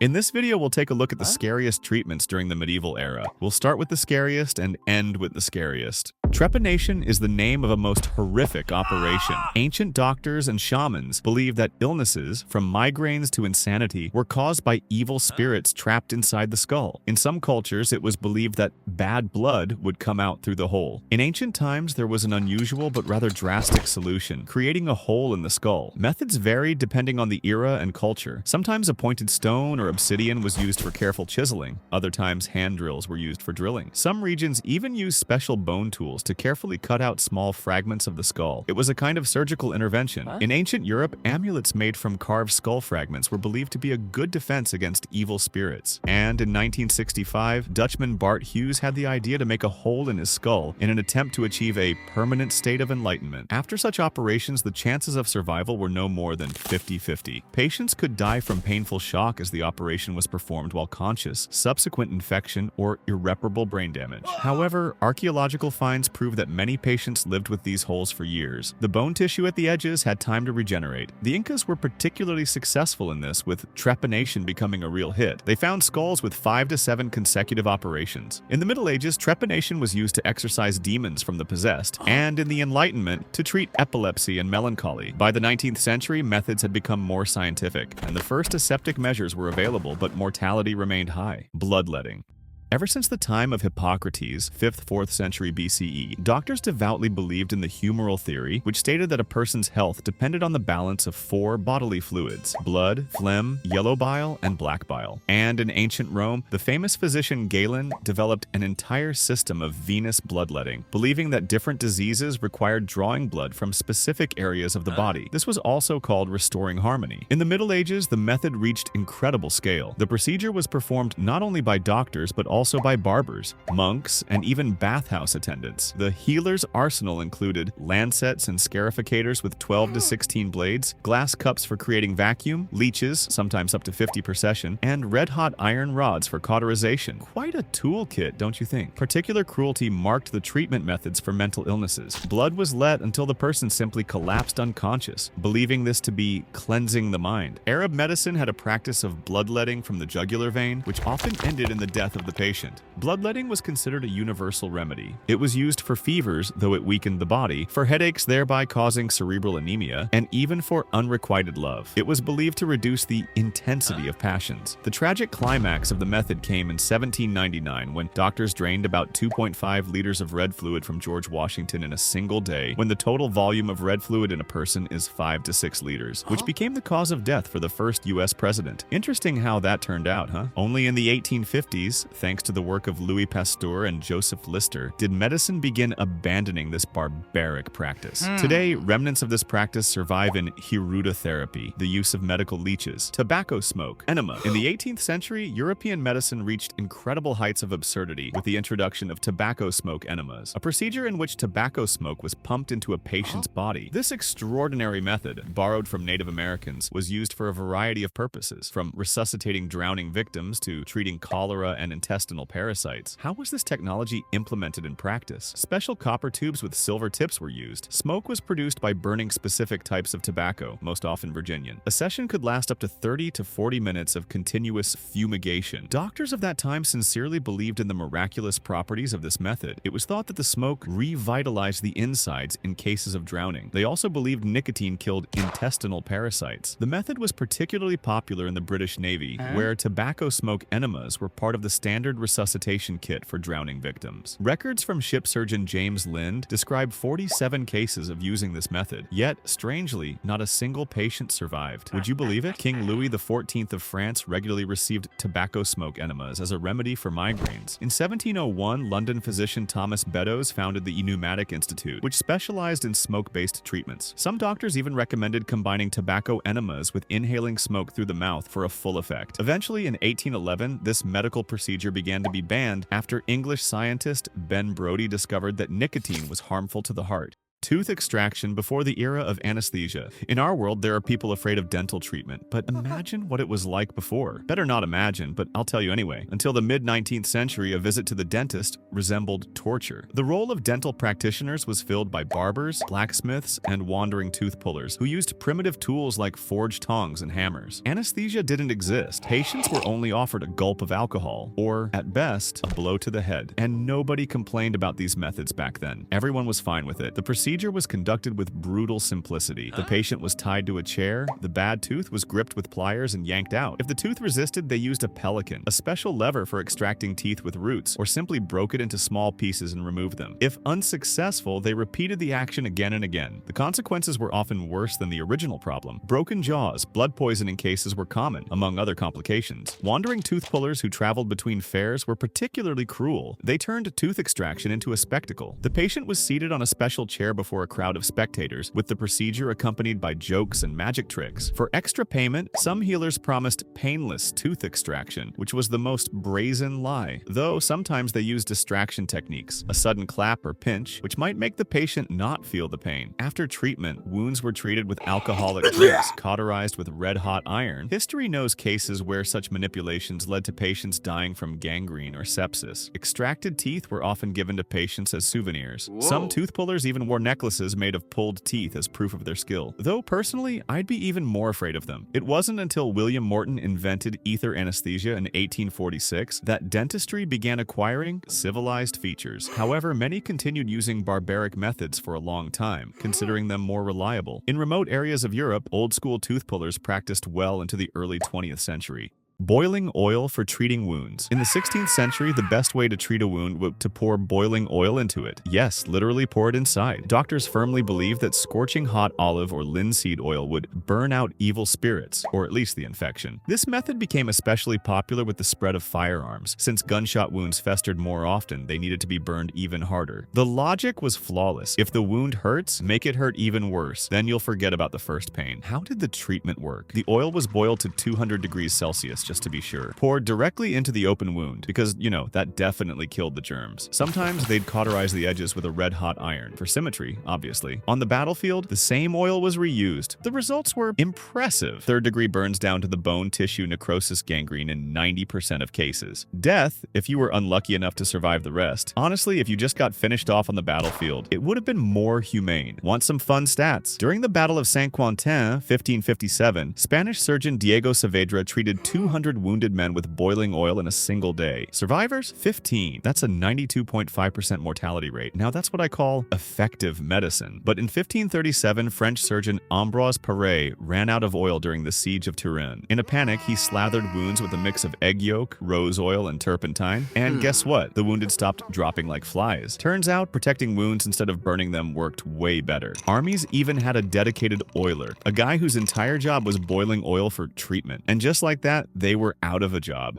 In this video, we'll take a look at the Huh? scariest treatments during the medieval era. We'll start with the scariest and end with the scariest. Trepanation is the name of a most horrific operation. Ancient doctors and shamans believed that illnesses, from migraines to insanity, were caused by evil spirits trapped inside the skull. In some cultures, it was believed that bad blood would come out through the hole. In ancient times, there was an unusual but rather drastic solution, creating a hole in the skull. Methods varied depending on the era and culture. Sometimes a pointed stone or obsidian was used for careful chiseling. Other times, hand drills were used for drilling. Some regions even used special bone tools to carefully cut out small fragments of the skull. It was a kind of surgical intervention. In ancient Europe, amulets made from carved skull fragments were believed to be a good defense against evil spirits. And in 1965, Dutchman Bart Hughes had the idea to make a hole in his skull in an attempt to achieve a permanent state of enlightenment. After such operations, the chances of survival were no more than 50-50. Patients could die from painful shock as the operation was performed while conscious, subsequent infection, or irreparable brain damage. However, archaeological finds prove that many patients lived with these holes for years. The bone tissue at the edges had time to regenerate. The Incas were particularly successful in this, with trepanation becoming a real hit. They found skulls with 5 to 7 consecutive operations. In the Middle Ages, trepanation was used to exorcise demons from the possessed, and in the Enlightenment, to treat epilepsy and melancholy. By the 19th century, methods had become more scientific, and the first aseptic measures were available, but mortality remained high. Bloodletting. Ever since the time of Hippocrates, 5th-4th century BCE, doctors devoutly believed in the humoral theory, which stated that a person's health depended on the balance of 4 bodily fluids: blood, phlegm, yellow bile, and black bile. And in ancient Rome, the famous physician Galen developed an entire system of venous bloodletting, believing that different diseases required drawing blood from specific areas of the body. This was also called restoring harmony. In the Middle Ages, the method reached incredible scale. The procedure was performed not only by doctors, but also by barbers, monks, and even bathhouse attendants. The healer's arsenal included lancets and scarificators with 12 to 16 blades, glass cups for creating vacuum, leeches, sometimes up to 50 per session, and red-hot iron rods for cauterization. Quite a toolkit, don't you think? Particular cruelty marked the treatment methods for mental illnesses. Blood was let until the person simply collapsed unconscious, believing this to be cleansing the mind. Arab medicine had a practice of bloodletting from the jugular vein, which often ended in the death of the patient. Bloodletting was considered a universal remedy. It was used for fevers, though it weakened the body, for headaches, thereby causing cerebral anemia, and even for unrequited love. It was believed to reduce the intensity of passions. The tragic climax of the method came in 1799 when doctors drained about 2.5 liters of red fluid from George Washington in a single day, when the total volume of red fluid in a person is 5 to 6 liters, which became the cause of death for the first U.S. president. Interesting how that turned out, huh? Only in the 1850s, thanks to the work of Louis Pasteur and Joseph Lister, did medicine begin abandoning this barbaric practice. Today, remnants of this practice survive in hirudotherapy, the use of medical leeches, tobacco smoke, enema. In the 18th century, European medicine reached incredible heights of absurdity with the introduction of tobacco smoke enemas, a procedure in which tobacco smoke was pumped into a patient's body. This extraordinary method, borrowed from Native Americans, was used for a variety of purposes, from resuscitating drowning victims to treating cholera and intestinal parasites. How was this technology implemented in practice? Special copper tubes with silver tips were used. Smoke was produced by burning specific types of tobacco, most often Virginian. A session could last up to 30 to 40 minutes of continuous fumigation. Doctors of that time sincerely believed in the miraculous properties of this method. It was thought that the smoke revitalized the insides in cases of drowning. They also believed nicotine killed intestinal parasites. The method was particularly popular in the British Navy, where tobacco smoke enemas were part of the standard resuscitation kit for drowning victims. Records from ship surgeon James Lind describe 47 cases of using this method. Yet, strangely, not a single patient survived. Would you believe it? King Louis XIV of France regularly received tobacco smoke enemas as a remedy for migraines. In 1701, London physician Thomas Beddoes founded the Pneumatic Institute, which specialized in smoke-based treatments. Some doctors even recommended combining tobacco enemas with inhaling smoke through the mouth for a full effect. Eventually, in 1811, this medical procedure began to be banned after English scientist Ben Brodie discovered that nicotine was harmful to the heart. Tooth extraction before the era of anesthesia. In our world, there are people afraid of dental treatment, but imagine what it was like before. Better not imagine, but I'll tell you anyway. Until the mid-19th century, a visit to the dentist resembled torture. The role of dental practitioners was filled by barbers, blacksmiths, and wandering tooth pullers who used primitive tools like forged tongs and hammers. Anesthesia didn't exist. Patients were only offered a gulp of alcohol, or, at best, a blow to the head. And nobody complained about these methods back then. Everyone was fine with it. The procedure was conducted with brutal simplicity. The patient was tied to a chair, the bad tooth was gripped with pliers and yanked out. If the tooth resisted, they used a pelican, a special lever for extracting teeth with roots, or simply broke it into small pieces and removed them. If unsuccessful, they repeated the action again and again. The consequences were often worse than the original problem. Broken jaws, blood poisoning cases were common, among other complications. Wandering tooth pullers who traveled between fairs were particularly cruel. They turned tooth extraction into a spectacle. The patient was seated on a special chair before a crowd of spectators, with the procedure accompanied by jokes and magic tricks. For extra payment, some healers promised painless tooth extraction, which was the most brazen lie, though sometimes they used distraction techniques, a sudden clap or pinch, which might make the patient not feel the pain. After treatment, wounds were treated with alcoholic drinks, cauterized with red-hot iron. History knows cases where such manipulations led to patients dying from gangrene or sepsis. Extracted teeth were often given to patients as souvenirs. Some tooth pullers even wore necklaces made of pulled teeth as proof of their skill. Though personally, I'd be even more afraid of them. It wasn't until William Morton invented ether anesthesia in 1846 that dentistry began acquiring civilized features. However, many continued using barbaric methods for a long time, considering them more reliable. In remote areas of Europe, old-school tooth pullers practiced well into the early 20th century. Boiling oil for treating wounds. In the 16th century, the best way to treat a wound was to pour boiling oil into it. Yes, literally pour it inside. Doctors firmly believed that scorching hot olive or linseed oil would burn out evil spirits, or at least the infection. This method became especially popular with the spread of firearms. Since gunshot wounds festered more often, they needed to be burned even harder. The logic was flawless. If the wound hurts, make it hurt even worse. Then you'll forget about the first pain. How did the treatment work? The oil was boiled to 200 degrees Celsius, just to be sure. Poured directly into the open wound, because, that definitely killed the germs. Sometimes they'd cauterize the edges with a red-hot iron, for symmetry, obviously. On the battlefield, the same oil was reused. The results were impressive. Third-degree burns down to the bone, tissue, necrosis, gangrene in 90% of cases. Death, if you were unlucky enough to survive the rest. Honestly, if you just got finished off on the battlefield, it would have been more humane. Want some fun stats? During the Battle of Saint-Quentin, 1557, Spanish surgeon Diego Saavedra treated 200 wounded men with boiling oil in a single day. Survivors? 15. That's a 92.5% mortality rate. Now that's what I call effective medicine. But in 1537, French surgeon Ambroise Paré ran out of oil during the siege of Turin. In a panic, he slathered wounds with a mix of egg yolk, rose oil, and turpentine. And guess what? The wounded stopped dropping like flies. Turns out, protecting wounds instead of burning them worked way better. Armies even had a dedicated oiler, a guy whose entire job was boiling oil for treatment. And just like that, they were out of a job.